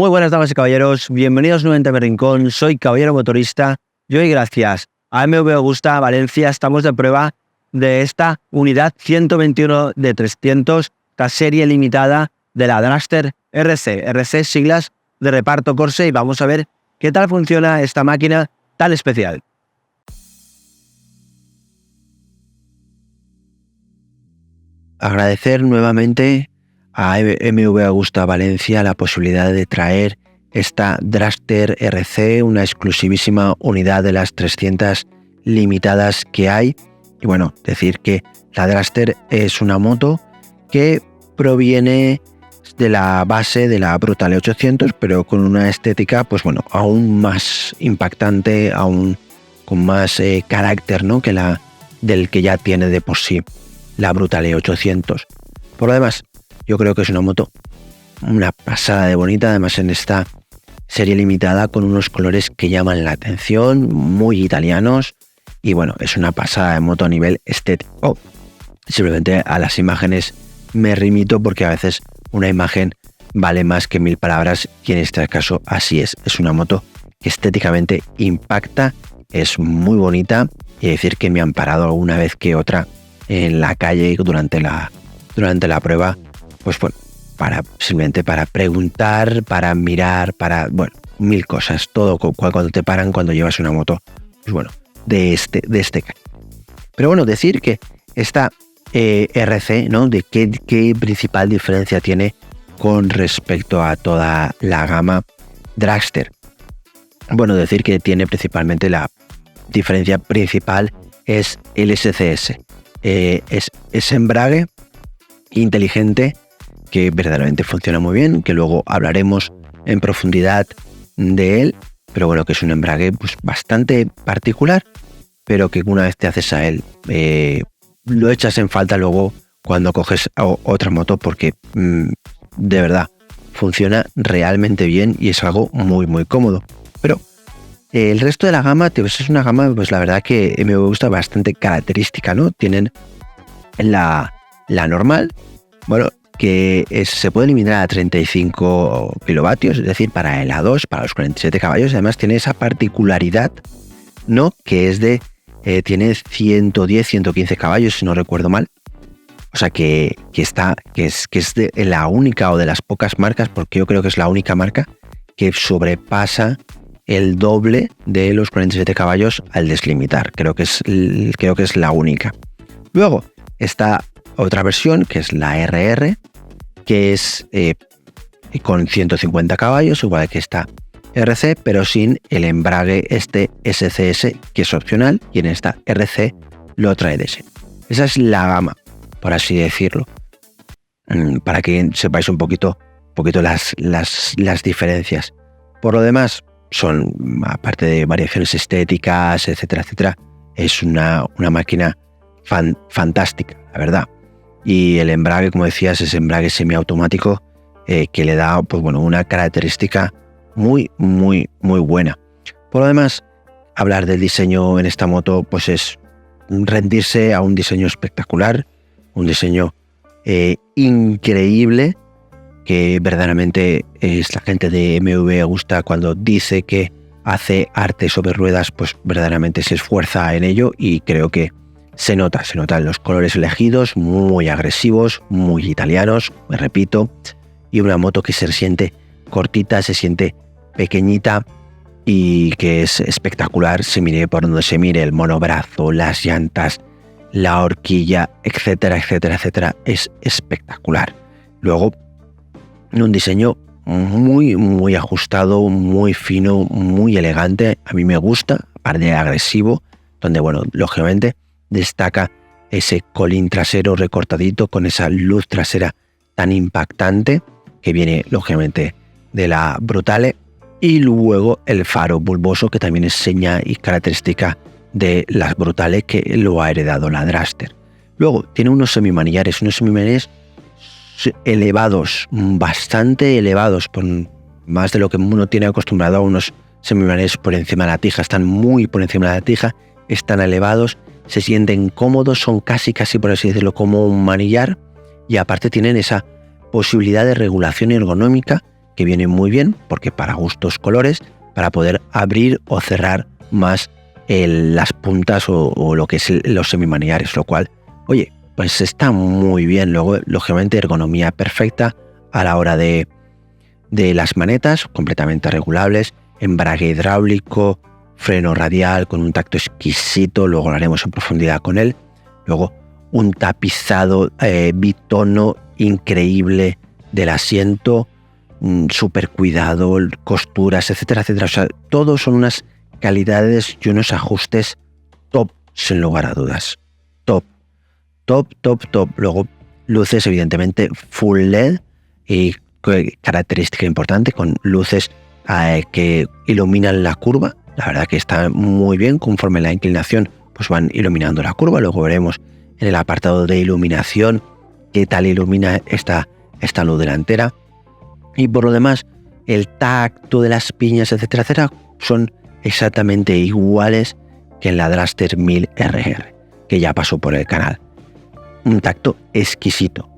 Muy buenas damas y caballeros, bienvenidos nuevamente a mi rincón, soy Caballero Motorista y hoy gracias a MV Agusta Valencia estamos de prueba de esta unidad 121 de 300, esta serie limitada de la Dragster RC siglas de reparto Corse, y vamos a ver qué tal funciona esta máquina tan especial. Agradecer nuevamente a MV Agusta Valencia la posibilidad de traer esta Dragster RC, una exclusivísima unidad de las 300 limitadas que hay. Y bueno, decir que la Dragster es una moto que proviene de la base de la Brutale 800, pero con una estética, pues bueno, aún más impactante, aún con más carácter, ¿no?, que la del que ya tiene de por sí la Brutale 800. Por lo demás, yo creo que es una moto una pasada de bonita, además en esta serie limitada con unos colores que llaman la atención, muy italianos, y bueno, es una pasada de moto a nivel estético. Simplemente a las imágenes me remito porque a veces una imagen vale más que 1000 palabras, y en este caso así es. Es una moto que estéticamente impacta, es muy bonita, y decir que me han parado alguna vez que otra en la calle durante la prueba, pues bueno, simplemente para preguntar, para mirar, para, bueno, 1000 cosas, todo cuando te paran cuando llevas una moto, pues bueno, de este calle. Pero bueno, decir que esta RC, ¿no?, de qué principal diferencia tiene con respecto a toda la gama Dragster. Bueno, decir que tiene principalmente la diferencia principal es el SCS. Es embrague inteligente que verdaderamente funciona muy bien, que luego hablaremos en profundidad de él, pero bueno, que es un embrague pues bastante particular, pero que una vez te haces a él, lo echas en falta luego cuando coges otra moto, porque de verdad funciona realmente bien y es algo muy muy cómodo. Pero el resto de la gama, es una gama, pues la verdad que me gusta bastante característica, ¿no? Tienen la normal, bueno, que se puede limitar a 35 kilovatios, es decir, para el A2, para los 47 caballos. Además tiene esa particularidad, ¿no?, que es tiene 110, 115 caballos, si no recuerdo mal. O sea que es de la única o de las pocas marcas, porque yo creo que es la única marca que sobrepasa el doble de los 47 caballos al deslimitar. Creo que es la única. Luego está otra versión, que es la RR, que es con 150 caballos, igual que esta RC, pero sin el embrague SCS, que es opcional, y en esta RC lo trae de ese. Esa es la gama, por así decirlo, para que sepáis un poquito las diferencias. Por lo demás, son, aparte de variaciones estéticas, etcétera, etcétera, es una máquina fantástica, la verdad. Y el embrague, como decías, es embrague semiautomático, que le da, pues bueno, una característica muy, muy, muy buena. Por lo demás, hablar del diseño en esta moto, pues es rendirse a un diseño espectacular, un diseño increíble, que verdaderamente es la gente de MV Agusta cuando dice que hace arte sobre ruedas, pues verdaderamente se esfuerza en ello, y creo que se nota en los colores elegidos, muy agresivos, muy italianos, me repito, y una moto que se siente cortita, se siente pequeñita y que es espectacular, se mire por donde se mire, el monobrazo, las llantas, la horquilla, etcétera, etcétera, etcétera, es espectacular. Luego, un diseño muy, muy ajustado, muy fino, muy elegante, a mí me gusta, aparte de agresivo, donde, bueno, lógicamente destaca ese colín trasero recortadito con esa luz trasera tan impactante que viene lógicamente de la Brutale, y luego el faro bulboso, que también es seña y característica de las Brutale, que lo ha heredado la Dragster. Luego tiene unos semimanillares elevados, bastante elevados, por más de lo que uno tiene acostumbrado a unos semimanillares por encima de la tija, están muy por encima de la tija, están elevados, se sienten cómodos, son casi por así decirlo como un manillar, y aparte tienen esa posibilidad de regulación ergonómica que viene muy bien, porque para gustos colores, para poder abrir o cerrar más las puntas o lo que es los semimanillares, lo cual, oye, pues está muy bien. Luego, lógicamente, ergonomía perfecta a la hora de las manetas, completamente regulables, embrague hidráulico, freno radial con un tacto exquisito, luego lo haremos en profundidad con él. Luego, un tapizado bitono increíble del asiento, súper cuidado, costuras, etcétera, etcétera. O sea, todos son unas calidades y unos ajustes top, sin lugar a dudas. Top. Luego, luces, evidentemente, full LED y característica importante, con luces que iluminan la curva. La verdad que está muy bien, conforme la inclinación pues van iluminando la curva. Luego veremos en el apartado de iluminación qué tal ilumina esta luz delantera. Y por lo demás, el tacto de las piñas, etcétera, etcétera, son exactamente iguales que en la Dragster 1000 RR, que ya pasó por el canal. Un tacto exquisito,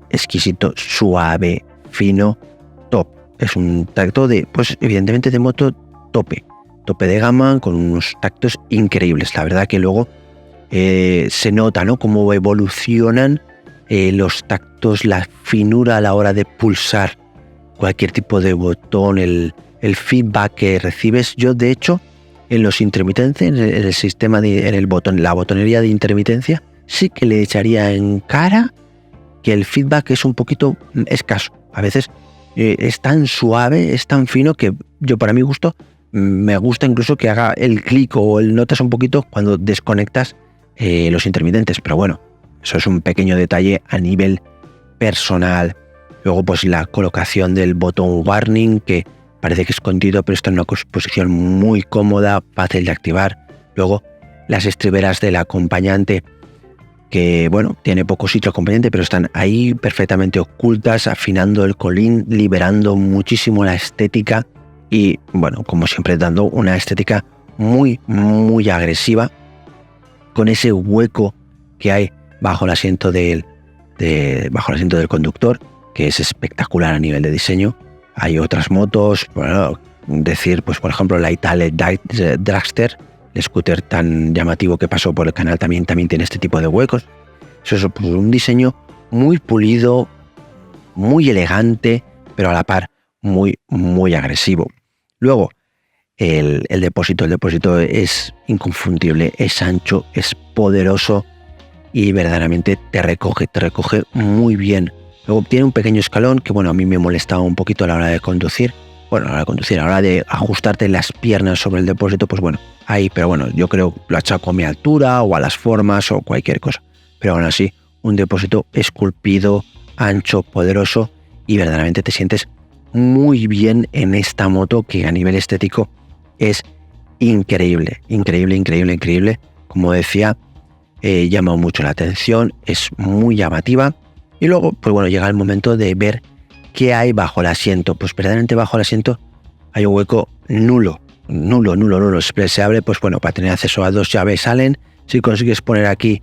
suave, fino, top. Es un tacto pues evidentemente de moto tope de gama, con unos tactos increíbles. La verdad que luego se nota, ¿no?, cómo evolucionan los tactos, la finura a la hora de pulsar cualquier tipo de botón, el feedback que recibes. Yo, de hecho, en los intermitentes, en el sistema la botonería de intermitencia, sí que le echaría en cara que el feedback es un poquito escaso. A veces es tan suave, es tan fino, que yo, para mi gusto, me gusta incluso que haga el clic o el notas un poquito cuando desconectas los intermitentes. Pero bueno, eso es un pequeño detalle a nivel personal. Luego, pues la colocación del botón warning, que parece que es escondido, pero está en una posición muy cómoda, fácil de activar. Luego, las estriberas del acompañante, que bueno, tiene poco sitio acompañante, pero están ahí perfectamente ocultas, afinando el colín, liberando muchísimo la estética y, bueno, como siempre, dando una estética muy, muy agresiva, con ese hueco que hay bajo el asiento del conductor, que es espectacular a nivel de diseño. Hay otras motos, bueno, decir, pues por ejemplo, la Italia Dragster, el scooter tan llamativo que pasó por el canal, también tiene este tipo de huecos. Eso es pues, un diseño muy pulido, muy elegante, pero a la par muy, muy agresivo. Luego, el depósito es inconfundible, es ancho, es poderoso y verdaderamente te recoge muy bien. Luego tiene un pequeño escalón que, bueno, a mí me molestaba un poquito a la hora de conducir. Bueno, a la hora de ajustarte las piernas sobre el depósito, pues bueno, ahí, pero bueno, yo creo lo achaco a mi altura o a las formas o cualquier cosa. Pero aún así, un depósito esculpido, ancho, poderoso, y verdaderamente te sientes muy bien en esta moto, que a nivel estético es increíble. Como decía, llama mucho la atención, es muy llamativa. Y luego, pues bueno, llega el momento de ver qué hay bajo el asiento. Pues verdaderamente bajo el asiento hay un hueco nulo. Siempre se abre, pues bueno, para tener acceso a 2 llaves salen. Si consigues poner aquí,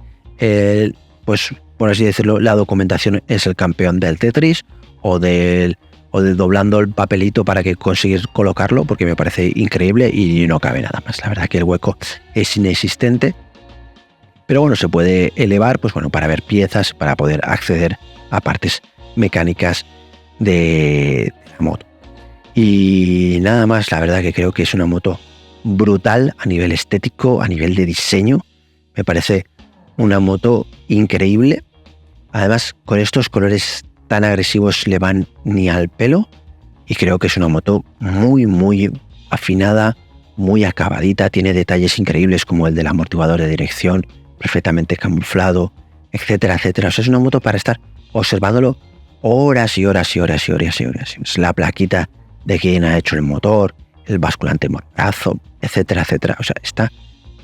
pues por así decirlo, la documentación, es el campeón del Tetris, o del doblando el papelito para que consigues colocarlo, porque me parece increíble y no cabe nada más. La verdad que el hueco es inexistente. Pero bueno, se puede elevar, pues bueno, para ver piezas, para poder acceder a partes mecánicas de la moto. Y nada más, la verdad que creo que es una moto brutal a nivel estético, a nivel de diseño. Me parece una moto increíble. Además, con estos colores tan agresivos le van ni al pelo. Y creo que es una moto muy, muy afinada, muy acabadita. Tiene detalles increíbles como el del amortiguador de dirección, perfectamente camuflado, etcétera, etcétera. O sea, es una moto para estar observándolo horas y horas. Es la plaquita de quién ha hecho el motor, el basculante morazo, etcétera, etcétera. O sea, está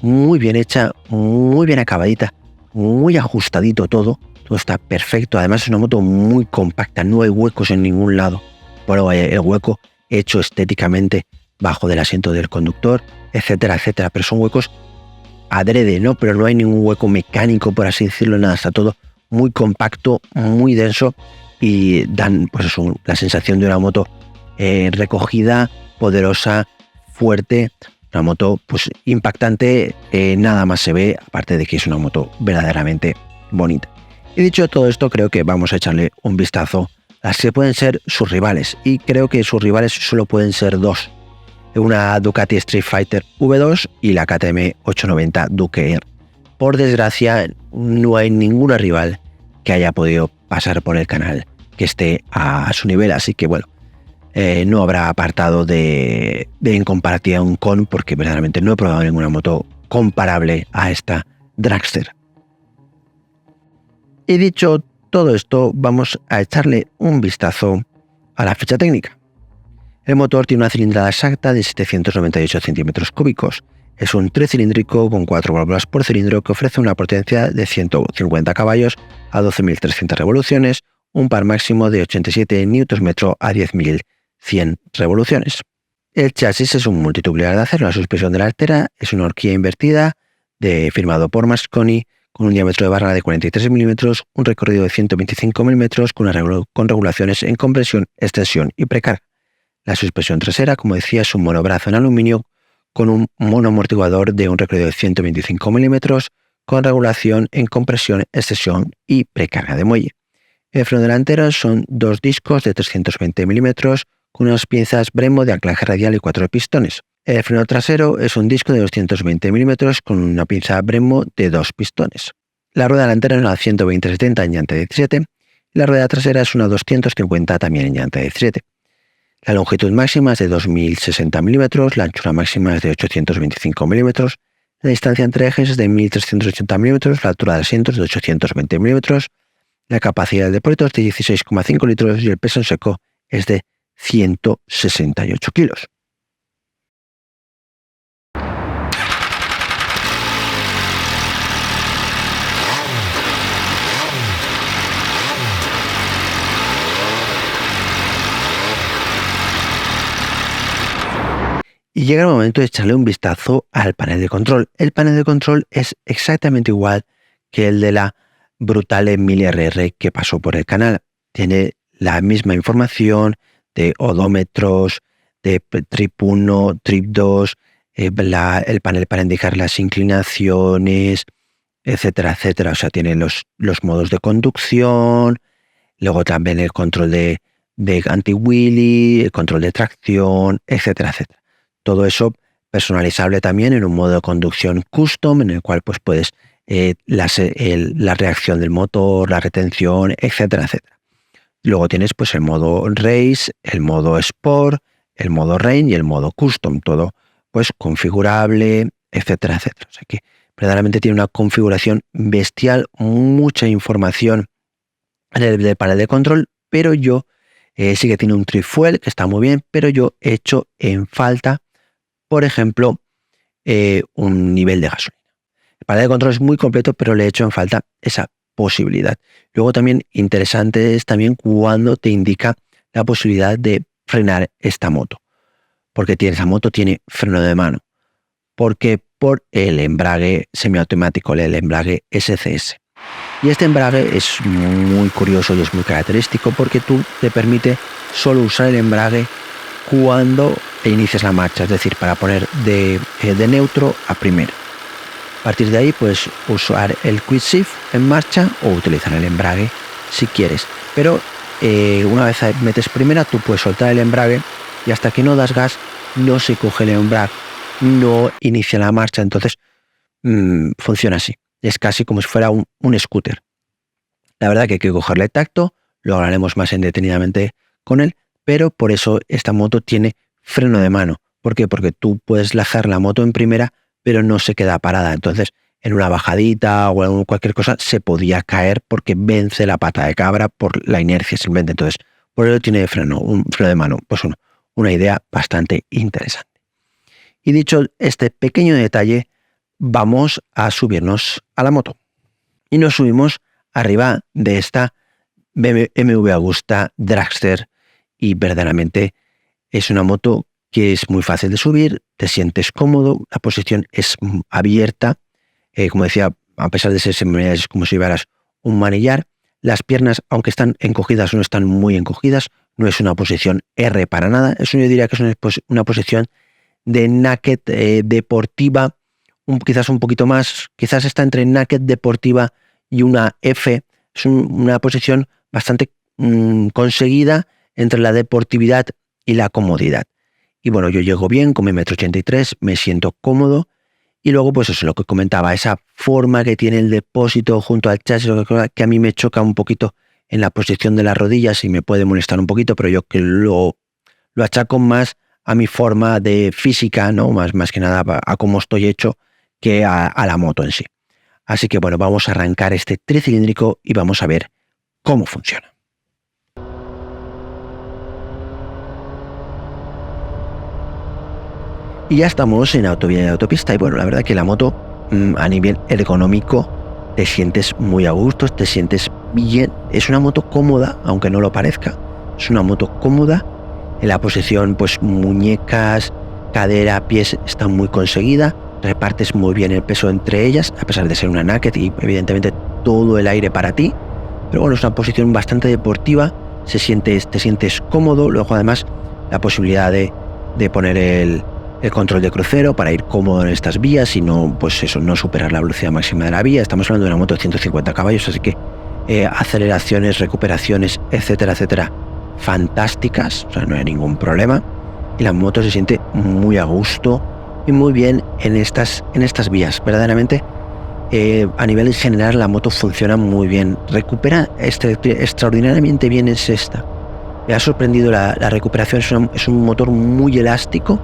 muy bien hecha, muy bien acabadita, muy ajustadito todo está perfecto. Además es una moto muy compacta, no hay huecos en ningún lado. Bueno, el hueco hecho estéticamente bajo del asiento del conductor, etcétera, etcétera, pero son huecos adrede, ¿no? Pero no hay ningún hueco mecánico, por así decirlo, nada, está todo muy compacto, muy denso, y dan, pues eso, la sensación de una moto recogida, poderosa, fuerte, una moto pues impactante, nada más se ve, aparte de que es una moto verdaderamente bonita. Y dicho todo esto, creo que vamos a echarle un vistazo a las que pueden ser sus rivales, y creo que sus rivales solo pueden ser dos: una Ducati Street Fighter V2 y la KTM 890 Duke R. Por desgracia, no hay ninguna rival que haya podido pasar por el canal que esté a su nivel, así que bueno, no habrá apartado de en comparación con, porque verdaderamente no he probado ninguna moto comparable a esta Dragster. Y dicho todo esto, vamos a echarle un vistazo a la ficha técnica. El motor tiene una cilindrada exacta de 798 centímetros cúbicos. Es un tricilíndrico con 4 válvulas por cilindro que ofrece una potencia de 150 caballos a 12.300 revoluciones, un par máximo de 87 Nm a 10.100 revoluciones. El chasis es un multitubular de acero. La suspensión delantera es una horquilla invertida firmado por Mosconi, con un diámetro de barra de 43 milímetros, un recorrido de 125 milímetros con regulaciones en compresión, extensión y precarga. La suspensión trasera, como decía, es un monobrazo en aluminio con un monoamortiguador de un recorrido de 125 milímetros con regulación en compresión, extensión y precarga de muelle. El freno delantero son dos discos de 320 milímetros con unas pinzas Brembo de anclaje radial y 4 pistones. El freno trasero es un disco de 220 milímetros con una pinza Brembo de 2 pistones. La rueda delantera es una 120-70 en llanta 17 y la rueda trasera es una 250 también en llanta 17. La longitud máxima es de 2060 milímetros, la anchura máxima es de 825 milímetros, la distancia entre ejes es de 1380 milímetros, la altura de asientos es de 820 milímetros, la capacidad del depósito es de 16,5 litros y el peso en seco es de 168 kilos. Y llega el momento de echarle un vistazo al panel de control. El panel de control es exactamente igual que el de la Brutale 1000RR que pasó por el canal. Tiene la misma información de odómetros, de trip 1, trip 2, el panel para indicar las inclinaciones, etcétera, etcétera. O sea, tiene los modos de conducción, luego también el control de anti-wheelie, el control de tracción, etcétera, etcétera. Todo eso personalizable también en un modo de conducción custom, en el cual pues puedes la reacción del motor, la retención, etcétera, etcétera. Luego tienes pues el modo race, el modo sport, el modo rain y el modo custom, todo pues configurable, etcétera, etcétera. O sea que verdaderamente tiene una configuración bestial, mucha información en el panel de control, pero yo sí que tiene un trip fuel que está muy bien, pero yo he hecho en falta, por ejemplo, un nivel de gasolina. El panel de control es muy completo, pero le he hecho en falta esa posibilidad. Luego también interesante es también cuando te indica la posibilidad de frenar esta moto, porque esa moto tiene freno de mano, porque por el embrague semiautomático, el embrague SCS. Y este embrague es muy curioso y es muy característico porque te permite solo usar el embrague cuando inicias la marcha, es decir, para poner de neutro a primero. A partir de ahí puedes usar el quick shift en marcha o utilizar el embrague si quieres. Pero una vez metes primera, tú puedes soltar el embrague y hasta que no das gas no se coge el embrague, no inicia la marcha. Entonces funciona así. Es casi como si fuera un scooter. La verdad que hay que cogerle tacto, lo hablaremos más detenidamente con él, pero por eso esta moto tiene freno de mano. ¿Por qué? Porque tú puedes lanzar la moto en primera, pero no se queda parada. Entonces, en una bajadita o en cualquier cosa se podía caer porque vence la pata de cabra por la inercia simplemente. Entonces, por ello tiene un freno de mano. Pues una idea bastante interesante. Y dicho este pequeño detalle, vamos a subirnos a la moto. Y nos subimos arriba de esta BMW Agusta Dragster y verdaderamente es una moto que es muy fácil de subir, te sientes cómodo, la posición es abierta, como decía, a pesar de ser semimanillar, es como si llevaras un manillar. Las piernas, aunque están encogidas, no están muy encogidas, no es una posición R para nada. Eso yo diría que es una posición de naked deportiva, quizás un poquito más, quizás está entre naked deportiva y una F. Es una posición bastante conseguida entre la deportividad y la comodidad. Y bueno, yo llego bien con mi 1,83 m, me siento cómodo. Y luego, pues eso es lo que comentaba, esa forma que tiene el depósito junto al chasis, que a mí me choca un poquito en la posición de las rodillas y me puede molestar un poquito, pero yo que lo achaco más a mi forma de física, ¿no? Más que nada a cómo estoy hecho, que a la moto en sí. Así que bueno, vamos a arrancar este tricilíndrico y vamos a ver cómo funciona. Y ya estamos en autovía y autopista, y bueno, la verdad que la moto a nivel ergonómico te sientes muy a gusto, te sientes bien. Es una moto cómoda, aunque no lo parezca. Es una moto cómoda. En la posición, pues muñecas, cadera, pies está muy conseguida. Repartes muy bien el peso entre ellas, a pesar de ser una naked y evidentemente todo el aire para ti. Pero bueno, es una posición bastante deportiva. Te sientes cómodo. Luego además la posibilidad de poner el control de crucero para ir cómodo en estas vías y no, pues eso, no superar la velocidad máxima de la vía. Estamos hablando de una moto de 150 caballos, así que aceleraciones, recuperaciones, etcétera, etcétera, fantásticas, o sea, no hay ningún problema. Y la moto se siente muy a gusto y muy bien en estas vías. Verdaderamente, a nivel general, la moto funciona muy bien. Recupera extraordinariamente bien en sexta. Me ha sorprendido la recuperación. Es un motor muy elástico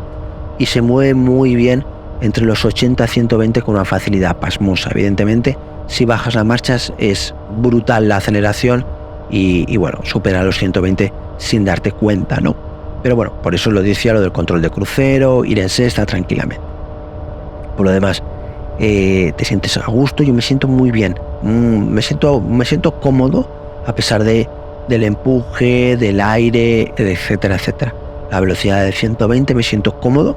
y se mueve muy bien entre los 80 a 120 con una facilidad pasmosa. Evidentemente, si bajas las marchas es brutal la aceleración y bueno, supera los 120 sin darte cuenta, ¿no? Pero bueno, por eso lo decía lo del control de crucero, ir en sexta tranquilamente. Por lo demás, te sientes a gusto. Yo me siento muy bien, me siento cómodo a pesar del empuje, del aire, etcétera, etcétera. La velocidad de 120 me siento cómodo.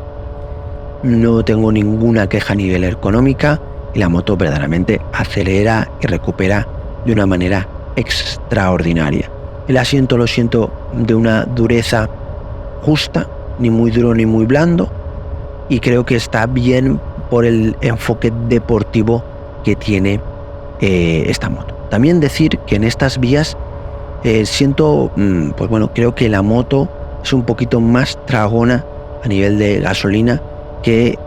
No tengo ninguna queja a nivel ergonómica y la moto verdaderamente acelera y recupera de una manera extraordinaria. El asiento lo siento de una dureza justa, ni muy duro ni muy blando, y creo que está bien por el enfoque deportivo que tiene esta moto. También decir que en estas vías siento, pues bueno, creo que la moto es un poquito más tragona a nivel de gasolina que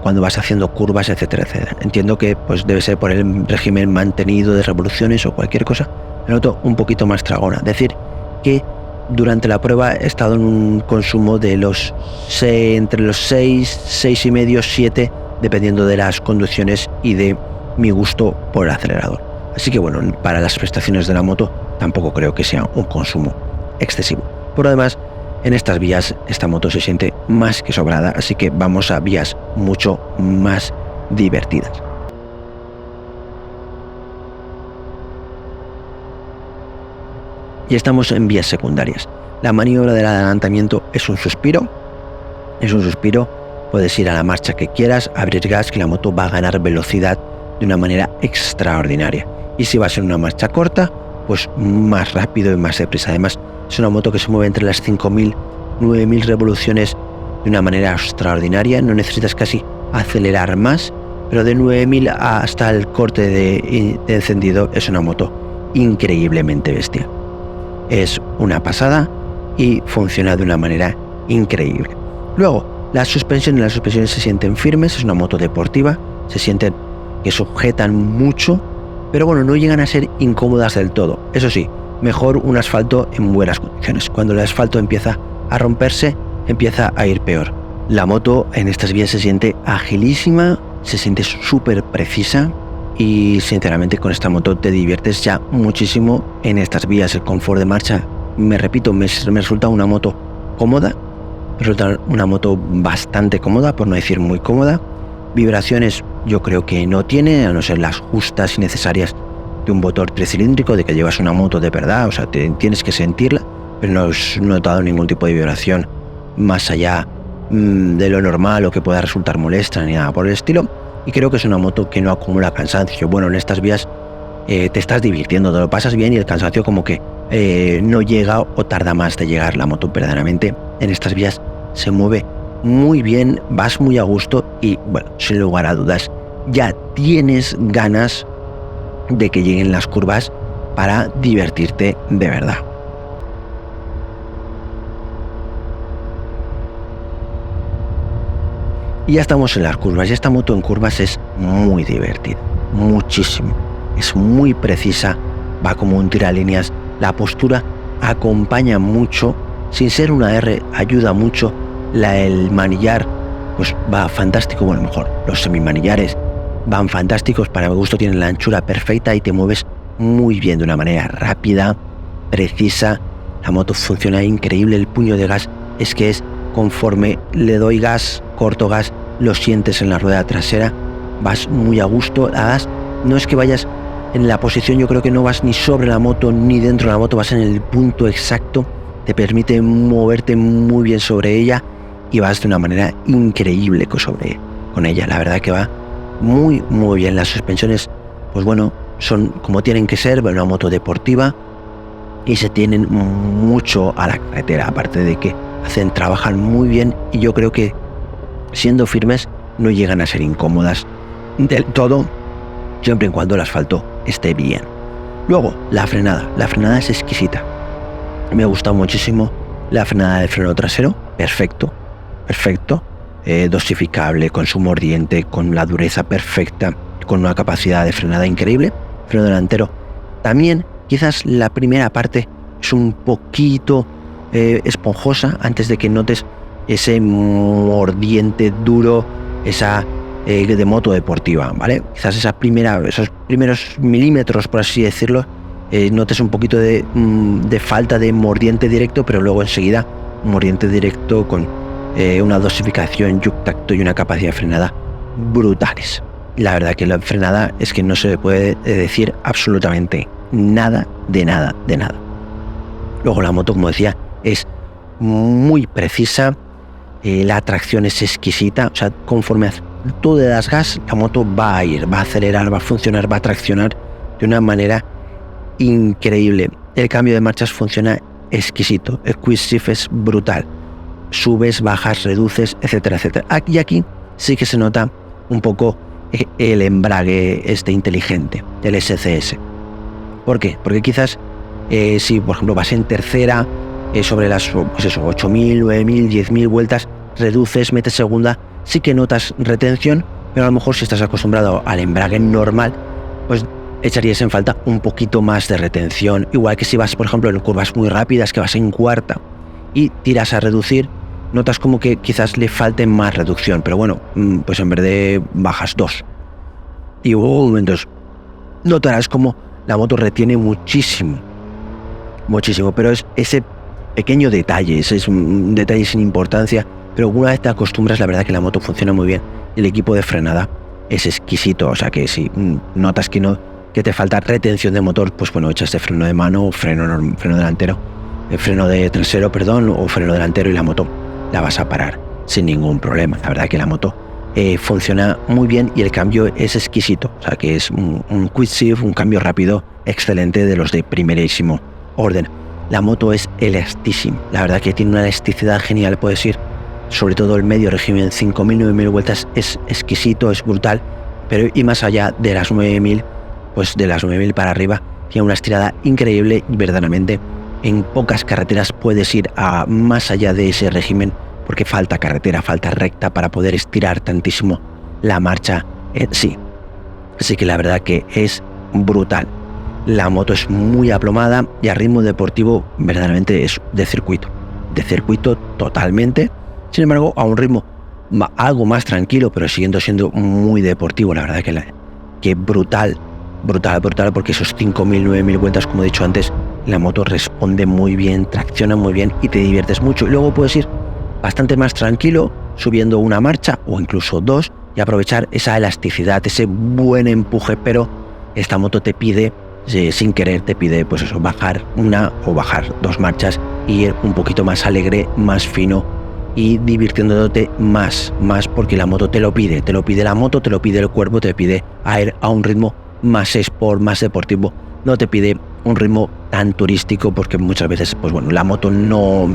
cuando vas haciendo curvas, etcétera, etcétera. Entiendo que pues debe ser por el régimen mantenido de revoluciones o cualquier cosa. Me noto un poquito más tragona. Decir que durante la prueba he estado en un consumo de entre los 6,5, 7, dependiendo de las conducciones y de mi gusto por el acelerador. Así que bueno, para las prestaciones de la moto tampoco creo que sea un consumo excesivo. Por lo demás, en estas vías esta moto se siente más que sobrada, así que vamos a vías mucho más divertidas. Y estamos en vías secundarias. La maniobra del adelantamiento es un suspiro. Puedes ir a la marcha que quieras, abrir gas, que la moto va a ganar velocidad de una manera extraordinaria. Y si va a ser una marcha corta, pues más rápido y más deprisa. Además, es una moto que se mueve entre las 5.000, 9.000 revoluciones de una manera extraordinaria. No necesitas casi acelerar más, pero de 9.000 hasta el corte de encendido es una moto increíblemente bestia. Es una pasada y funciona de una manera increíble. Luego, las suspensiones se sienten firmes, es una moto deportiva, se sienten que sujetan mucho, pero bueno, no llegan a ser incómodas del todo. Eso sí, mejor un asfalto en buenas condiciones. Cuando el asfalto empieza a romperse, empieza a ir peor. La moto en estas vías se siente agilísima, se siente súper precisa y sinceramente con esta moto te diviertes ya muchísimo en estas vías. El confort de marcha, me resulta una moto cómoda, me resulta una moto bastante cómoda, por no decir muy cómoda. Vibraciones yo creo que no tiene, a no ser las justas y necesarias de un motor tricilíndrico, de que llevas una moto de verdad, o sea, tienes que sentirla, pero no he notado ningún tipo de vibración más allá de lo normal o que pueda resultar molesta ni nada por el estilo. Y creo que es una moto que no acumula cansancio. Bueno, en estas vías te estás divirtiendo, te lo pasas bien y el cansancio como que no llega o tarda más de llegar. La moto verdaderamente en estas vías se mueve muy bien, vas muy a gusto y bueno, sin lugar a dudas, ya tienes ganas de que lleguen las curvas para divertirte de verdad. Y ya estamos en las curvas, y esta moto en curvas es muy divertida, muchísimo. Es muy precisa, va como un tiralíneas, la postura acompaña mucho, sin ser una R ayuda mucho, el manillar pues va fantástico, bueno, mejor, los semimanillares van fantásticos, para mi gusto tienen la anchura perfecta y te mueves muy bien de una manera rápida, precisa. La moto funciona increíble, el puño de gas es que es conforme le doy gas, corto gas, lo sientes en la rueda trasera, vas muy a gusto, además no es que vayas en la posición, yo creo que no vas ni sobre la moto ni dentro de la moto, vas en el punto exacto, te permite moverte muy bien sobre ella y vas de una manera increíble con ella, la verdad que va muy bien. Las suspensiones pues bueno, son como tienen que ser, una moto deportiva y se tienen mucho a la carretera, aparte de que trabajan muy bien y yo creo que siendo firmes no llegan a ser incómodas del todo, siempre y cuando el asfalto esté bien. Luego, la frenada es exquisita. Me gusta muchísimo la frenada del freno trasero, perfecto, dosificable, con su mordiente, con la dureza perfecta, con una capacidad de frenada increíble. Freno delantero también, quizás la primera parte es un poquito esponjosa antes de que notes ese mordiente duro, esa de moto deportiva, ¿vale? Quizás esos primeros milímetros, por así decirlo, notes un poquito de falta de mordiente directo, pero luego enseguida un mordiente directo con una dosificación y un tacto y una capacidad de frenada brutales. La verdad que la frenada es que no se puede decir absolutamente nada de nada. Luego la moto, como decía, es muy precisa, la tracción es exquisita, o sea, conforme tú le das gas, la moto va a ir, va a acelerar, va a funcionar, va a traccionar de una manera increíble. El cambio de marchas funciona exquisito, el quick shift es brutal, subes, bajas, reduces, etcétera. Aquí sí que se nota un poco el embrague inteligente, el SCS. ¿Por qué? Porque quizás si por ejemplo vas en tercera, sobre las 8.000, 9.000, 10.000 vueltas, reduces, metes segunda, sí que notas retención, pero a lo mejor si estás acostumbrado al embrague normal, pues echarías en falta un poquito más de retención, igual que si vas por ejemplo en curvas muy rápidas, que vas en cuarta y tiras a reducir, notas como que quizás le falte más reducción, pero bueno, pues en vez de bajas 2 y hubo momentos, notarás como la moto retiene muchísimo, pero es ese pequeño detalle, ese es un detalle sin importancia, pero una vez te acostumbras, la verdad que la moto funciona muy bien. El equipo de frenada es exquisito, o sea que si notas que te falta retención de motor, pues bueno, echas de freno de mano, freno delantero, freno de trasero, o freno delantero y la moto la vas a parar sin ningún problema. La verdad que la moto funciona muy bien y el cambio es exquisito, o sea que es un quick shift, un cambio rápido excelente de los de primerísimo orden. La moto es elastísima, la verdad que tiene una elasticidad genial, puedes ir, sobre todo el medio régimen, 5.000, 9.000 vueltas, es exquisito, es brutal, pero y más allá de las 9.000, pues de las 9.000 para arriba, tiene una estirada increíble y verdaderamente en pocas carreteras puedes ir a más allá de ese régimen, porque falta carretera, falta recta para poder estirar tantísimo la marcha en sí. Así que la verdad que es brutal. La moto es muy aplomada y a ritmo deportivo verdaderamente es de circuito totalmente. Sin embargo, a un ritmo algo más tranquilo, pero siguiendo siendo muy deportivo. La verdad que brutal, porque esos 5.000, 9.000 vueltas, como he dicho antes, la moto responde muy bien, tracciona muy bien y te diviertes mucho. Y luego puedes ir bastante más tranquilo, subiendo una marcha o incluso dos y aprovechar esa elasticidad, ese buen empuje, pero esta moto te pide, sin querer, pues eso, bajar una o bajar dos marchas y ir un poquito más alegre, más fino y divirtiéndote más, porque la moto te lo pide la moto, te lo pide el cuerpo, te pide a ir a un ritmo más sport, más deportivo, no te pide un ritmo tan turístico, porque muchas veces, pues bueno, la moto no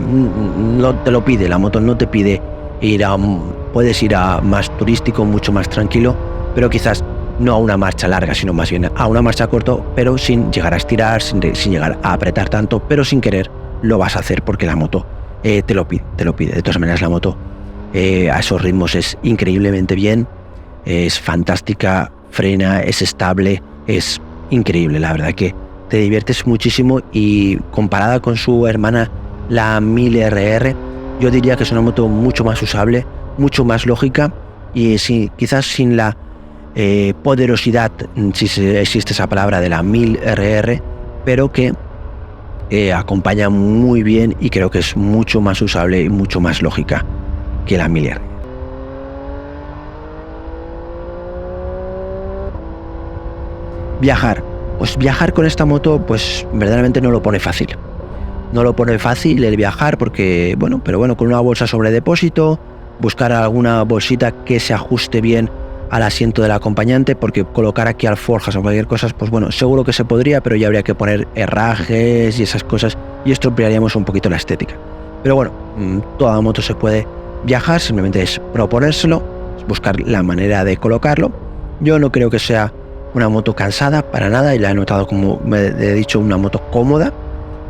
te lo pide, la moto no te pide puedes ir a más turístico, mucho más tranquilo, pero quizás no a una marcha larga, sino más bien a una marcha corta, pero sin llegar a estirar, sin llegar a apretar tanto, pero sin querer lo vas a hacer porque la moto te lo pide. De todas maneras, la moto a esos ritmos es increíblemente bien, es fantástica, frena, es estable, es increíble, la verdad que te diviertes muchísimo, y comparada con su hermana, la 1000RR, yo diría que es una moto mucho más usable, mucho más lógica, y quizás sin la poderosidad, si existe esa palabra, de la 1000RR, pero que acompaña muy bien, y creo que es mucho más usable y mucho más lógica que la 1000R. Viajar. Pues viajar con esta moto, pues verdaderamente no lo pone fácil. No lo pone fácil el viajar porque, pero con una bolsa sobre depósito, buscar alguna bolsita que se ajuste bien al asiento del acompañante, porque colocar aquí alforjas o cualquier cosa, pues seguro que se podría, pero ya habría que poner herrajes y esas cosas, y estropearíamos un poquito la estética. Pero toda moto se puede viajar, simplemente es proponérselo, es buscar la manera de colocarlo. Yo no creo que sea una moto cansada para nada, y la he notado, como me he dicho, una moto cómoda.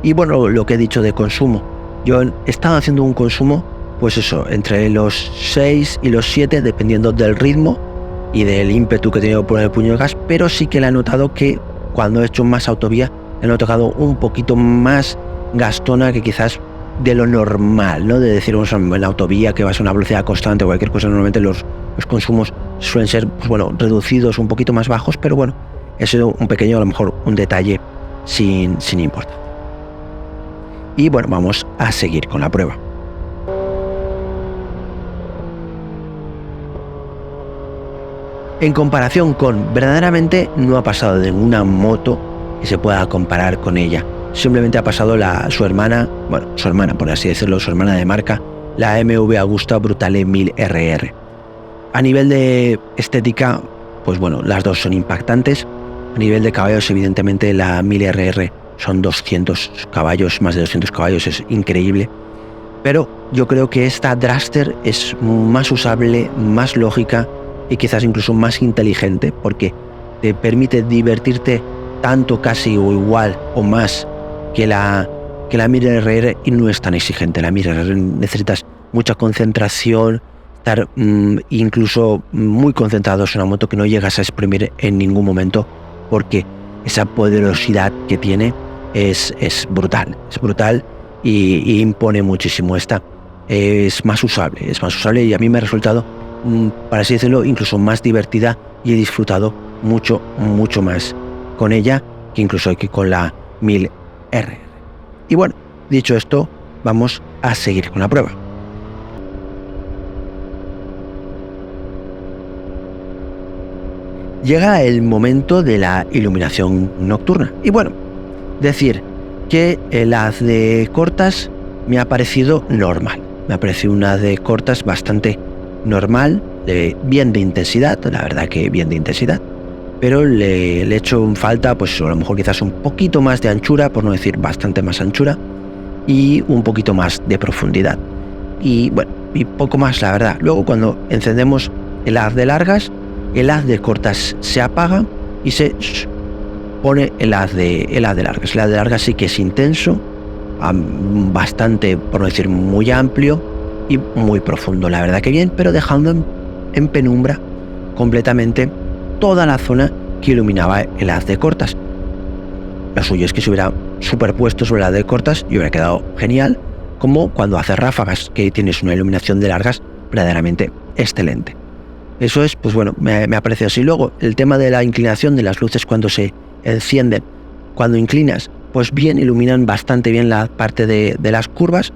Y lo que he dicho de consumo, yo he estado haciendo un consumo, pues eso, entre los 6 y los 7, dependiendo del ritmo y del ímpetu que he tenido por el puño de gas, pero sí que la he notado que cuando he hecho más autovía, he notado un poquito más gastona que quizás de lo normal, ¿no? De decir, en la autovía que vas a una velocidad constante o cualquier cosa, normalmente los consumos suelen ser, reducidos, un poquito más bajos, pero ha sido un pequeño, a lo mejor un detalle sin importar. Y vamos a seguir con la prueba. En comparación con, verdaderamente no ha pasado de ninguna moto que se pueda comparar con ella. Simplemente ha pasado su hermana, por así decirlo, su hermana de marca, la MV Agusta Brutale 1000RR. A nivel de estética, las dos son impactantes. A nivel de caballos, evidentemente, la 1000RR son 200 caballos, más de 200 caballos, es increíble. Pero yo creo que esta Dragster es más usable, más lógica y quizás incluso más inteligente, porque te permite divertirte tanto, casi o igual o más que la 1000RR, y no es tan exigente. La 1000RR necesitas mucha concentración, estar incluso muy concentrado. Es una moto que no llegas a exprimir en ningún momento, porque esa poderosidad que tiene es brutal, y impone muchísimo. Esta es más usable, y a mí me ha resultado, para así decirlo, incluso más divertida, y he disfrutado mucho más con ella que incluso que con la 1000RR. Y dicho esto, vamos a seguir con la prueba. Llega el momento de la iluminación nocturna. Y decir que el haz de cortas me ha parecido normal. Me ha parecido un haz de cortas bastante normal, bien de intensidad, la verdad que bien de intensidad, pero le he hecho en falta, pues a lo mejor quizás un poquito más de anchura, por no decir bastante más anchura, y un poquito más de profundidad. Y poco más, la verdad. Luego, cuando encendemos el haz de largas, el haz de cortas se apaga y se pone el haz de largas. El haz de largas sí que es intenso, bastante, por no decir muy amplio y muy profundo, la verdad que bien, pero dejando en penumbra completamente toda la zona que iluminaba el haz de cortas. Lo suyo es que se hubiera superpuesto sobre el haz de cortas y hubiera quedado genial, como cuando haces ráfagas, que tienes una iluminación de largas verdaderamente excelente. Eso es, me ha parecido así. Luego, el tema de la inclinación de las luces cuando se encienden, cuando inclinas, pues bien, iluminan bastante bien la parte de las curvas.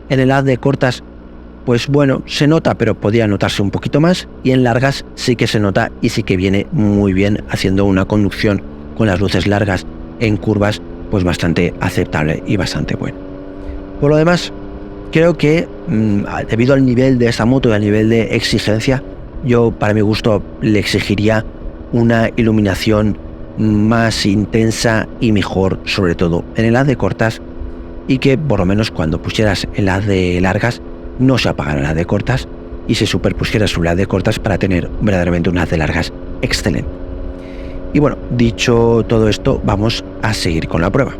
En el haz de cortas, se nota, pero podría notarse un poquito más, y en largas sí que se nota, y sí que viene muy bien, haciendo una conducción con las luces largas en curvas, pues bastante aceptable y bastante bueno. Por lo demás, creo que debido al nivel de esta moto y al nivel de exigencia, yo, para mi gusto, le exigiría una iluminación más intensa y mejor, sobre todo en el haz de cortas, y que por lo menos cuando pusieras el haz de largas no se apagara el haz de cortas y se superpusiera su haz de cortas para tener verdaderamente un haz de largas excelente. Y bueno, dicho todo esto, vamos a seguir con la prueba.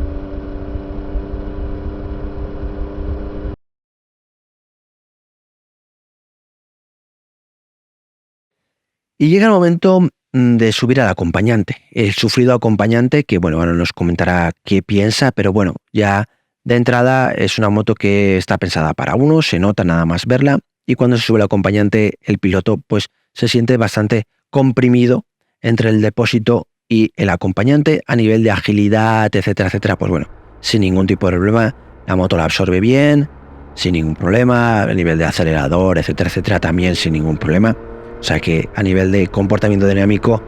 Y llega el momento de subir al acompañante, el sufrido acompañante, que bueno, ahora nos comentará qué piensa, pero bueno, ya de entrada es una moto que está pensada para uno, se nota nada más verla, y cuando se sube el acompañante, el piloto pues se siente bastante comprimido entre el depósito y el acompañante a nivel de agilidad, etcétera, etcétera. Pues bueno, sin ningún tipo de problema, la moto la absorbe bien, sin ningún problema, a nivel de acelerador, etcétera, etcétera, también sin ningún problema. O sea que a nivel de comportamiento dinámico,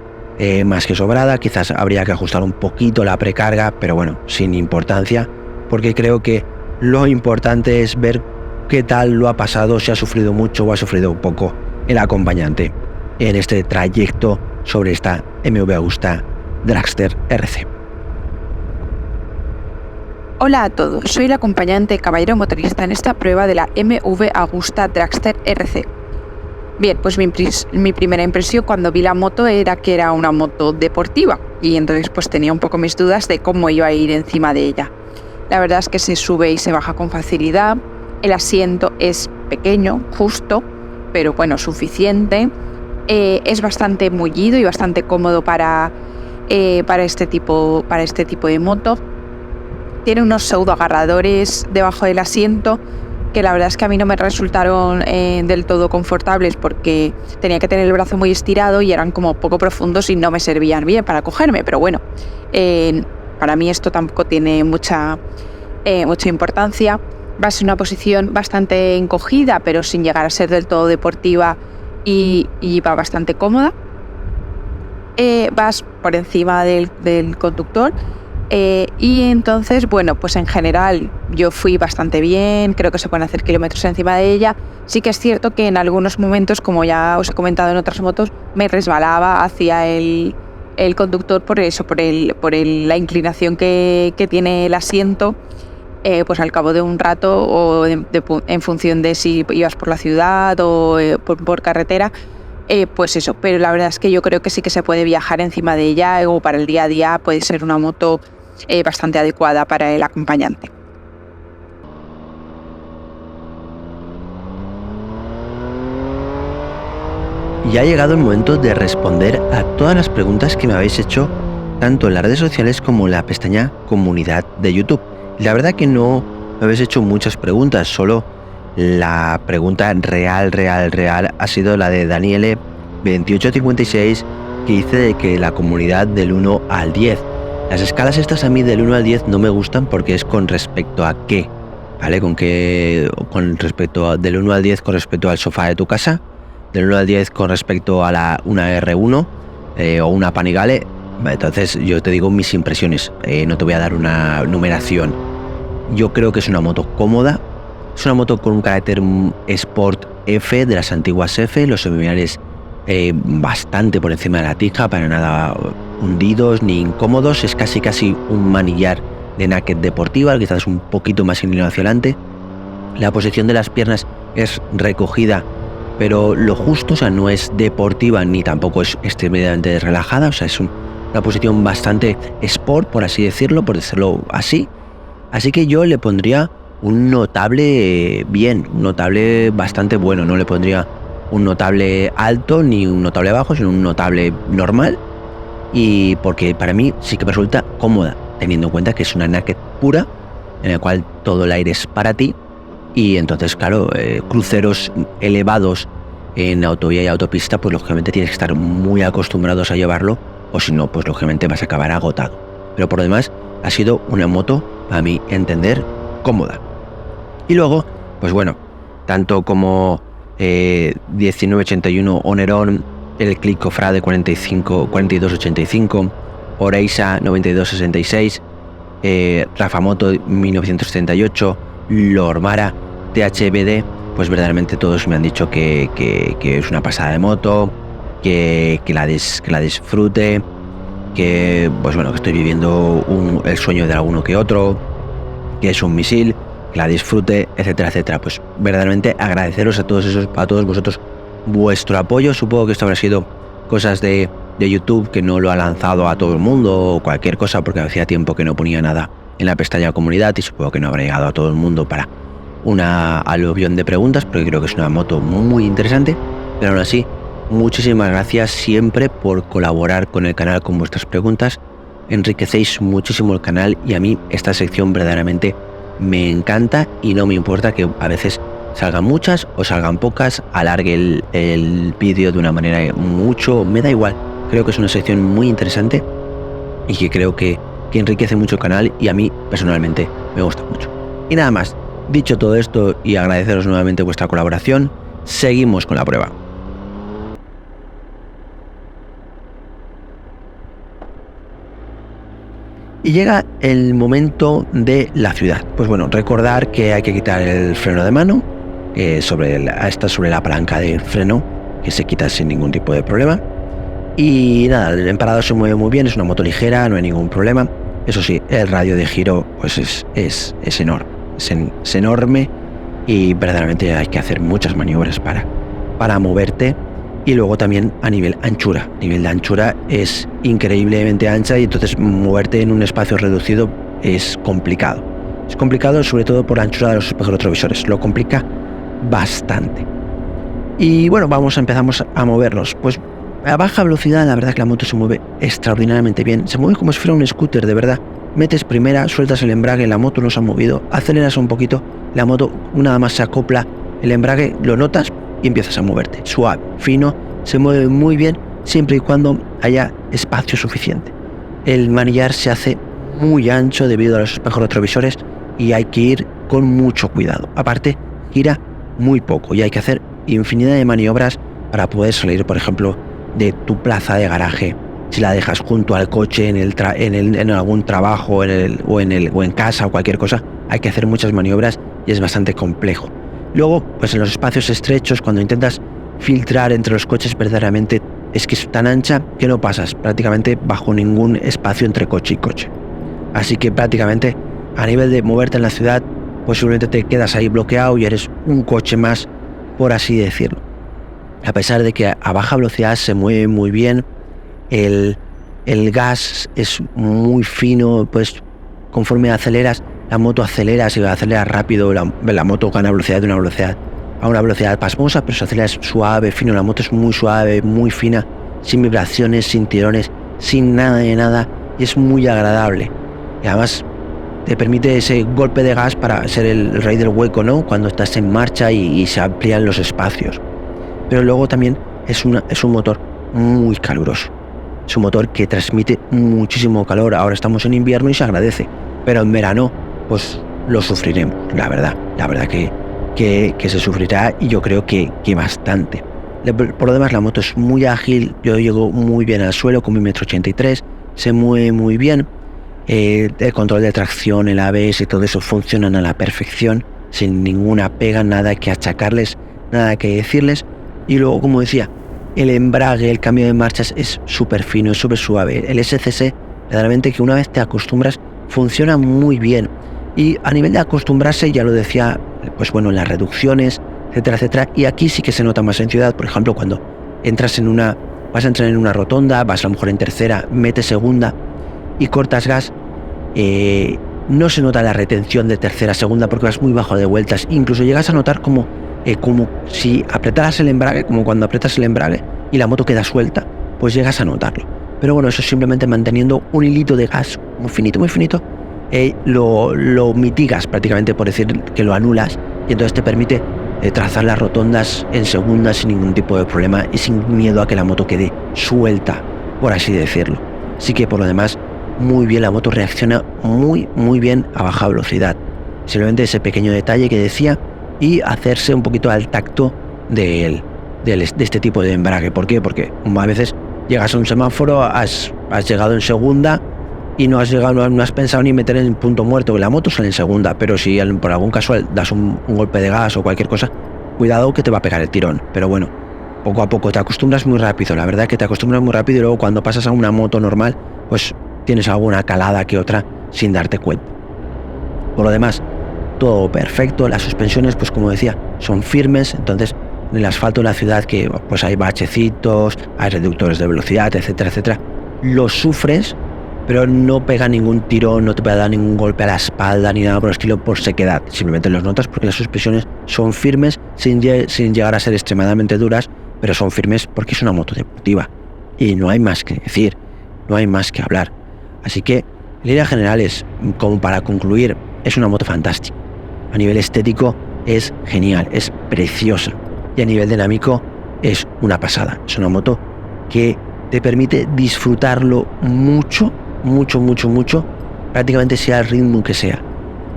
más que sobrada, quizás habría que ajustar un poquito la precarga, pero bueno, sin importancia, porque creo que lo importante es ver qué tal lo ha pasado, si ha sufrido mucho o ha sufrido poco el acompañante en este trayecto sobre esta MV Agusta Dragster RC. Hola a todos, soy el acompañante caballero motorista en esta prueba de la MV Agusta Dragster RC. Bien, pues mi primera impresión cuando vi la moto era que era una moto deportiva y entonces pues tenía un poco mis dudas de cómo iba a ir encima de ella. La verdad es que se sube y se baja con facilidad, el asiento es pequeño, justo, pero bueno, suficiente, es bastante mullido y bastante cómodo para este tipo de moto. Tiene unos pseudo agarradores debajo del asiento que la verdad es que a mí no me resultaron del todo confortables porque tenía que tener el brazo muy estirado y eran como poco profundos y no me servían bien para cogerme, pero bueno, para mí esto tampoco tiene mucha importancia. Va a ser una posición bastante encogida, pero sin llegar a ser del todo deportiva y va bastante cómoda. Vas por encima del conductor. Y entonces, bueno, pues en general yo fui bastante bien, creo que se pueden hacer kilómetros encima de ella. Sí que es cierto que en algunos momentos, como ya os he comentado en otras motos, me resbalaba hacia el conductor por la inclinación que tiene el asiento, pues al cabo de un rato o en función de si ibas por la ciudad o por carretera. Pues eso, pero la verdad es que yo creo que sí que se puede viajar encima de ella o para el día a día puede ser una moto bastante adecuada para el acompañante. Y ha llegado el momento de responder a todas las preguntas que me habéis hecho tanto en las redes sociales como en la pestaña comunidad de YouTube. La verdad que no me habéis hecho muchas preguntas, solo la pregunta real ha sido la de Daniele 2856, que dice de que la comunidad del 1 al 10. Las escalas estas a mí del 1 al 10 no me gustan porque es con respecto a qué, ¿vale? Con respecto del 1 al 10 con respecto al sofá de tu casa, del 1 al 10 con respecto a una R1 o una Panigale. Entonces yo te digo mis impresiones, no te voy a dar una numeración. Yo creo que es una moto cómoda, es una moto con un carácter Sport F, de las antiguas F, los semilunares bastante por encima de la tija, para nada hundidos ni incómodos, es casi un manillar de naked deportiva, quizás un poquito más inclinado hacia adelante. La posición de las piernas es recogida, pero lo justo, o sea, no es deportiva ni tampoco es extremadamente relajada, o sea, es una posición bastante sport, por decirlo así. Así que yo le pondría un notable bien, un notable bastante bueno, no le pondría un notable alto ni un notable bajo, sino un notable normal, y porque para mí sí que me resulta cómoda, teniendo en cuenta que es una naked pura, en la cual todo el aire es para ti, y entonces claro, cruceros elevados en autovía y autopista, pues lógicamente tienes que estar muy acostumbrados a llevarlo, o si no, pues lógicamente vas a acabar agotado. Pero por lo demás, ha sido una moto, a mi entender, cómoda. Y luego, pues bueno, tanto como 1981 Oneron, el Click Cofrade 4285, Oreisa 9266, Rafamoto 1978, Lormara THBD, pues verdaderamente todos me han dicho que es una pasada de moto, que la disfrute, que pues bueno, que estoy viviendo el sueño de alguno que otro, que es un misil, que la disfrute, etcétera, etcétera. Pues verdaderamente agradeceros a todos vosotros vuestro apoyo. Supongo que esto habrá sido cosas de YouTube, que no lo ha lanzado a todo el mundo o cualquier cosa, porque hacía tiempo que no ponía nada en la pestaña comunidad, y supongo que no habrá llegado a todo el mundo para una aluvión de preguntas, porque creo que es una moto muy interesante. Pero aún así, muchísimas gracias siempre por colaborar con el canal con vuestras preguntas. Enriquecéis muchísimo el canal, y a mí esta sección verdaderamente me encanta, y no me importa que a veces salgan muchas o salgan pocas, alargue el vídeo de una manera mucho, me da igual. Creo que es una sección muy interesante y que creo que enriquece mucho el canal, y a mí personalmente me gusta mucho. Y nada más, dicho todo esto y agradeceros nuevamente vuestra colaboración, seguimos con la prueba. Y llega el momento de la ciudad. Pues bueno, recordar que hay que quitar el freno de mano, sobre la palanca de freno, que se quita sin ningún tipo de problema. Y nada, el emparado se mueve muy bien, es una moto ligera, no hay ningún problema. Eso sí, el radio de giro pues es enorme, es enorme, y verdaderamente hay que hacer muchas maniobras para moverte. Y luego también a nivel de anchura es increíblemente ancha, y entonces moverte en un espacio reducido es complicado. Es complicado sobre todo por la anchura de los espejos retrovisores, lo complica bastante. Y bueno, empezamos a movernos. Pues a baja velocidad la verdad que la moto se mueve extraordinariamente bien, se mueve como si fuera un scooter, de verdad. Metes primera, sueltas el embrague, la moto no se ha movido, aceleras un poquito, la moto nada más se acopla el embrague, lo notas y empiezas a moverte. Suave, fino, se mueve muy bien siempre y cuando haya espacio suficiente. El manillar se hace muy ancho debido a los espejos retrovisores, y hay que ir con mucho cuidado. Aparte, gira muy poco y hay que hacer infinidad de maniobras para poder salir, por ejemplo, de tu plaza de garaje. Si la dejas junto al coche en algún trabajo o en casa o cualquier cosa, hay que hacer muchas maniobras y es bastante complejo. Luego, pues en los espacios estrechos, cuando intentas filtrar entre los coches, verdaderamente es que es tan ancha que no pasas prácticamente bajo ningún espacio entre coche y coche. Así que prácticamente a nivel de moverte en la ciudad, pues seguramente te quedas ahí bloqueado y eres un coche más, por así decirlo. A pesar de que a baja velocidad se mueve muy bien, el gas es muy fino, pues conforme aceleras, la moto acelera, si aceleras rápido, la moto gana velocidad a una velocidad pasmosa, pero si aceleras suave, fino, la moto es muy suave, muy fina, sin vibraciones, sin tirones, sin nada de nada, y es muy agradable. Y además te permite ese golpe de gas para ser el rey del hueco, ¿no? Cuando estás en marcha y se amplían los espacios. Pero luego también es un motor muy caluroso. Es un motor que transmite muchísimo calor. Ahora estamos en invierno y se agradece, pero en verano pues lo sufriremos, la verdad que se sufrirá, y yo creo que bastante. Por lo demás, la moto es muy ágil, yo llego muy bien al suelo con mi 1,83 m, se mueve muy bien, el control de tracción, el ABS y todo eso funcionan a la perfección, sin ninguna pega, nada que achacarles, nada que decirles. Y luego, como decía, el embrague, el cambio de marchas es súper fino, es súper suave. El SCC, realmente, que una vez te acostumbras, funciona muy bien. Y a nivel de acostumbrarse, ya lo decía, pues bueno, en las reducciones, etcétera, etcétera. Y aquí sí que se nota más en ciudad, por ejemplo, cuando vas a entrar en una rotonda, vas a lo mejor en tercera, metes segunda y cortas gas, no se nota la retención de tercera, segunda, porque vas muy bajo de vueltas. Incluso llegas a notar como si apretaras el embrague, como cuando apretas el embrague y la moto queda suelta, pues llegas a notarlo. Pero bueno, eso es simplemente manteniendo un hilito de gas muy finito, lo mitigas prácticamente, por decir que lo anulas, y entonces te permite trazar las rotondas en segunda sin ningún tipo de problema y sin miedo a que la moto quede suelta, por así decirlo. Así que por lo demás, muy bien, la moto reacciona muy bien a baja velocidad. Simplemente ese pequeño detalle que decía, y hacerse un poquito al tacto de este tipo de embrague. ¿Por qué? Porque a veces llegas a un semáforo, has llegado en segunda y no has pensado ni meter en punto muerto, la moto sale en segunda, pero si por algún casual das un golpe de gas o cualquier cosa, cuidado que te va a pegar el tirón. Pero bueno, poco a poco te acostumbras muy rápido, la verdad que te acostumbras muy rápido y luego cuando pasas a una moto normal, pues tienes alguna calada que otra sin darte cuenta. Por lo demás, todo perfecto, las suspensiones, pues como decía, son firmes, entonces en el asfalto de la ciudad que pues hay bachecitos, hay reductores de velocidad, etcétera, etcétera, los sufres, pero no pega ningún tirón, no te va a dar ningún golpe a la espalda ni nada por el estilo por sequedad, simplemente los notas porque las suspensiones son firmes sin llegar a ser extremadamente duras, pero son firmes porque es una moto deportiva y no hay más que decir, no hay más que hablar. Así que, en líneas generales, como para concluir, es una moto fantástica. A nivel estético es genial, es preciosa y a nivel dinámico es una pasada. Es una moto que te permite disfrutarlo mucho, prácticamente sea el ritmo que sea.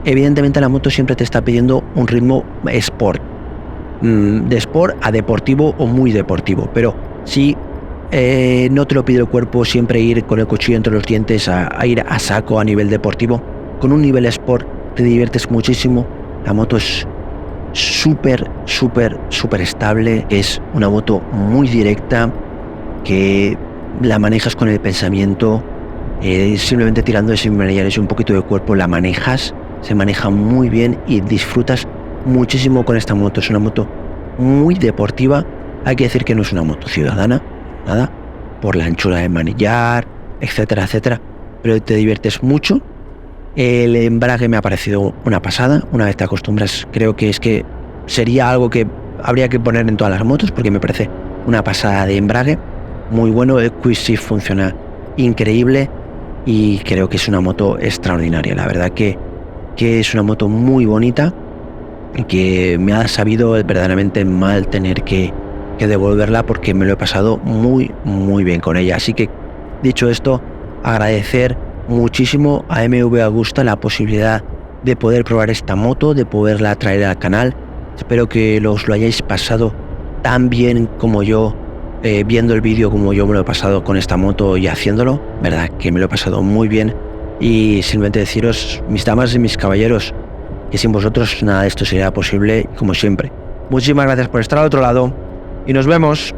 Evidentemente la moto siempre te está pidiendo un ritmo sport, de sport a deportivo o muy deportivo, pero si no te lo pide el cuerpo, siempre ir con el cuchillo entre los dientes a ir a saco a nivel deportivo, con un nivel sport te diviertes muchísimo. La moto es súper estable, es una moto muy directa, que la manejas con el pensamiento, simplemente tirando de simuladores y un poquito de cuerpo la manejas, se maneja muy bien y disfrutas muchísimo con esta moto. Es una moto muy deportiva, hay que decir que no es una moto ciudadana, nada, por la anchura de manillar, etcétera, etcétera, pero te diviertes mucho. El embrague me ha parecido una pasada, una vez te acostumbras, creo que sería algo que habría que poner en todas las motos porque me parece una pasada de embrague, muy bueno. El Quick Shift funciona increíble y creo que es una moto extraordinaria, la verdad que es una moto muy bonita, que me ha sabido verdaderamente mal tener que devolverla porque me lo he pasado muy bien con ella. Así que, dicho esto, agradecer muchísimo a MV Agusta la posibilidad de poder probar esta moto, de poderla traer al canal. Espero que os lo hayáis pasado tan bien como yo, viendo el vídeo, como yo me lo he pasado con esta moto y haciéndolo. Verdad que me lo he pasado muy bien y simplemente deciros, mis damas y mis caballeros, que sin vosotros nada de esto sería posible. Como siempre, muchísimas gracias por estar al otro lado y nos vemos.